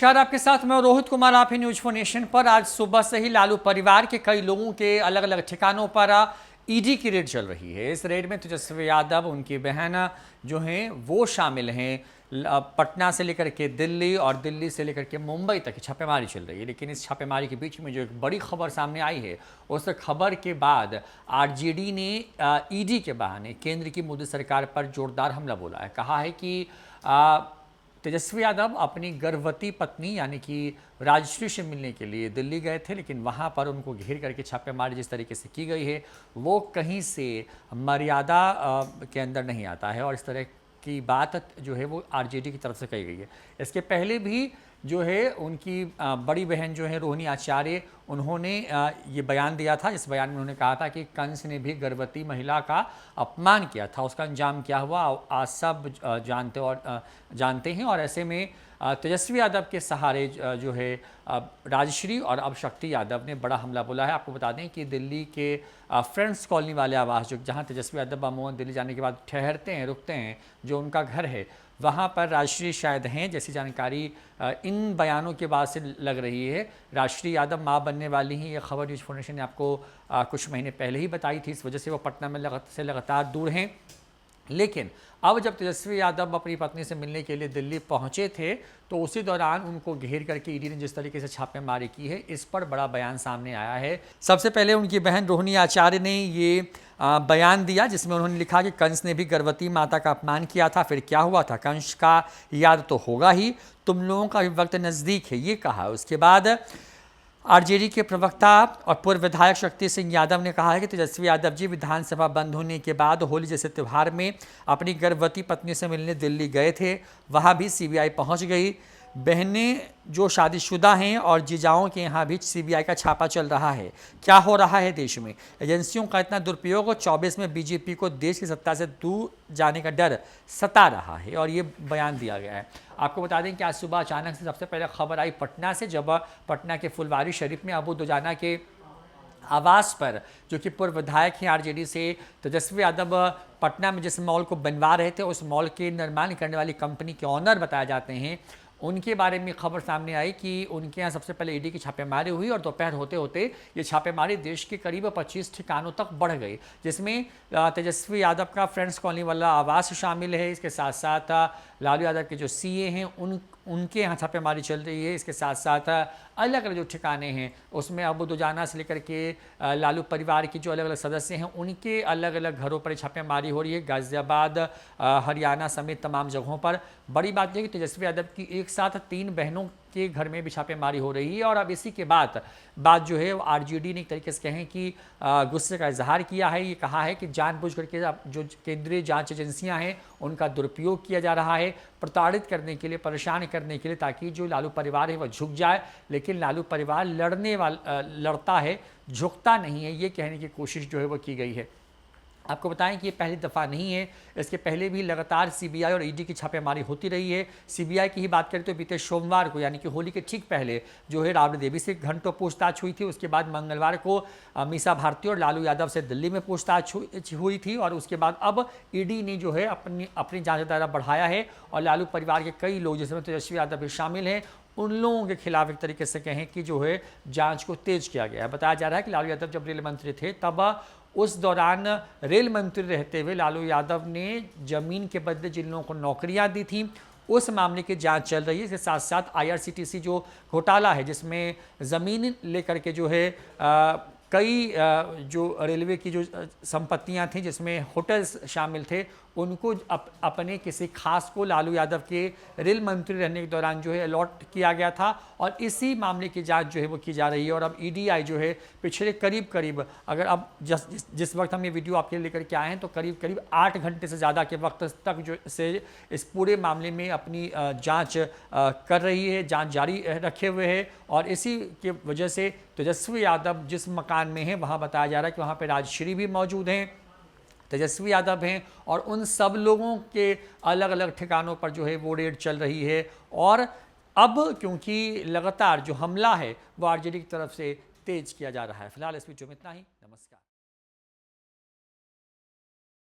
नमस्कार, आपके साथ मैं रोहित कुमार। आप ही न्यूज़4 नेशन पर। आज सुबह से ही लालू परिवार के कई लोगों के अलग अलग ठिकानों पर ईडी की रेड चल रही है। इस रेड में तेजस्वी यादव, उनकी बहन जो हैं वो शामिल हैं। पटना से लेकर के दिल्ली और दिल्ली से लेकर के मुंबई तक छापेमारी चल रही है। लेकिन इस छापेमारी के बीच में जो एक बड़ी खबर सामने आई है, उस खबर के बाद आरजेडी ने ईडी के बहाने केंद्र की मोदी सरकार पर जोरदार हमला बोला है। कहा है कि तेजस्वी यादव अपनी गर्भवती पत्नी यानी कि राजश्री से मिलने के लिए दिल्ली गए थे, लेकिन वहां पर उनको घेर करके छापेमारी जिस तरीके से की गई है वो कहीं से मर्यादा के अंदर नहीं आता है और इस तरह की बात जो है वो आरजेडी की तरफ से कही गई है। इसके पहले भी जो है उनकी बड़ी बहन जो है रोहिणी आचार्य, उन्होंने ये बयान दिया था। इस बयान में उन्होंने कहा था कि कंस ने भी गर्भवती महिला का अपमान किया था, उसका अंजाम क्या हुआ आज सब जानते हैं। और ऐसे में तेजस्वी यादव के सहारे जो है राजश्री और अब शक्ति यादव ने बड़ा हमला बोला है। आपको बता दें कि दिल्ली के फ्रेंड्स कॉलोनी वाले आवास, जो जहां तेजस्वी यादव अमूमन दिल्ली जाने के बाद ठहरते हैं, रुकते हैं, जो उनका घर है, वहाँ पर राजश्री शायद हैं, जैसी जानकारी इन बयानों के बाद से लग रही है। राजश्री यादव मां बनने वाली हैं, ये खबर न्यूज़4 नेशन ने आपको कुछ महीने पहले ही बताई थी। इस वजह से वो पटना में लगातार दूर हैं। लेकिन अब जब तेजस्वी यादव अपनी पत्नी से मिलने के लिए दिल्ली पहुंचे थे, तो उसी दौरान उनको घेर करके ईडी ने जिस तरीके से छापेमारी की है, इस पर बड़ा बयान सामने आया है। सबसे पहले उनकी बहन रोहिणी आचार्य ने ये बयान दिया, जिसमें उन्होंने लिखा कि कंस ने भी गर्भवती माता का अपमान किया था, फिर क्या हुआ था, कंस का याद तो होगा ही, तुम लोगों का भी वक्त नज़दीक है, ये कहा। उसके बाद आरजेडी के प्रवक्ता और पूर्व विधायक शक्ति सिंह यादव ने कहा है कि तेजस्वी यादव जी विधानसभा बंद होने के बाद होली जैसे त्यौहार में अपनी गर्भवती पत्नी से मिलने दिल्ली गए थे, वहां भी सीबीआई पहुंच गई। बहनें जो शादीशुदा हैं और जीजाओं के यहाँ भी सीबीआई का छापा चल रहा है। क्या हो रहा है देश में, एजेंसियों का इतना दुरुपयोग और 24 में बीजेपी को देश की सत्ता से दूर जाने का डर सता रहा है, और ये बयान दिया गया है। आपको बता दें कि आज सुबह अचानक से सबसे पहले खबर आई पटना से, जब पटना के फुलवारी शरीफ में अबू दुजाना के आवास पर, जो कि पूर्व विधायक हैं आरजेडी से, तेजस्वी यादव पटना में जिस मॉल को बनवा रहे थे, उस मॉल के निर्माण करने वाली कंपनी के ऑनर बताए जाते हैं, उनके बारे में खबर सामने आई कि उनके यहाँ सबसे पहले ईडी की छापेमारी हुई और दोपहर होते होते ये छापेमारी देश के करीब 25 ठिकानों तक बढ़ गई, जिसमें तेजस्वी यादव का फ्रेंड्स कॉलोनी वाला आवास शामिल है। इसके साथ साथ लालू यादव के जो सीए हैं उनके यहाँ छापेमारी चल रही है। इसके साथ साथ अलग अलग जो ठिकाने हैं उसमें अबू दुजाना से लेकर के लालू परिवार के जो अलग अलग सदस्य हैं उनके अलग अलग घरों पर छापेमारी हो रही है। गाजियाबाद, हरियाणा समेत तमाम जगहों पर। बड़ी बात यह कि तेजस्वी यादव की एक साथ 3 बहनों के घर में भी छापेमारी हो रही है। और अब इसी के बाद जो है आरजेडी ने एक तरीके से कहें कि गुस्से का इजहार किया है। ये कहा है कि जानबूझ करके जो केंद्रीय जांच एजेंसियां हैं उनका दुरुपयोग किया जा रहा है, प्रताड़ित करने के लिए, परेशान करने के लिए, ताकि जो लालू परिवार है वह झुक जाए। लेकिन लालू परिवार लड़ता है, झुकता नहीं है, ये कहने की कोशिश जो है वो की गई है। आपको बताएं कि ये पहली दफ़ा नहीं है, इसके पहले भी लगातार सीबीआई और ईडी की छापेमारी होती रही है। सीबीआई की ही बात करें तो बीते सोमवार को, यानी कि होली के ठीक पहले जो है राबड़ी देवी से घंटों पूछताछ हुई थी। उसके बाद मंगलवार को मीसा भारती और लालू यादव से दिल्ली में पूछताछ हुई थी। और उसके बाद अब ईडी ने जो है अपनी जांच दायरा बढ़ाया है और लालू परिवार के कई लोग, जिसमें तेजस्वी यादव भी शामिल हैं, उन लोगों के खिलाफ एक तरीके से कहें कि जो है जांच को तेज किया गया है। बताया जा रहा है कि लालू यादव जब रेल मंत्री थे, तब उस दौरान रेल मंत्री रहते हुए लालू यादव ने जमीन के बदले जिन लोगों को नौकरियां दी थी, उस मामले की जांच चल रही है। इसके साथ साथ आईआरसीटीसी जो घोटाला है, जिसमें ज़मीन लेकर के जो है कई जो रेलवे की जो संपत्तियां थी, जिसमें होटल्स शामिल थे, उनको अपने किसी खास को लालू यादव के रेल मंत्री रहने के दौरान जो है अलॉट किया गया था। और इसी मामले की जांच जो है वो की जा रही है। और अब ईडीआई जो है पिछले करीब अगर अब जिस वक्त हम ये वीडियो आपके लिए लेकर के आए हैं, तो करीब 8 घंटे से ज़्यादा के वक्त तक जो से इस पूरे मामले में अपनी जाँच कर रही है, जाँच जारी रखे हुए है। और इसी की वजह से तेजस्वी यादव जिस मकान में है, वहाँ बताया जा रहा है कि वहाँ पर राजश्री भी मौजूद हैं, तेजस्वी यादव हैं, और उन सब लोगों के अलग अलग ठिकानों पर जो है वो रेड चल रही है। और अब क्योंकि लगातार जो हमला है वो आरजेडी की तरफ से तेज किया जा रहा है। फिलहाल इस वीडियो में इतना ही। नमस्कार।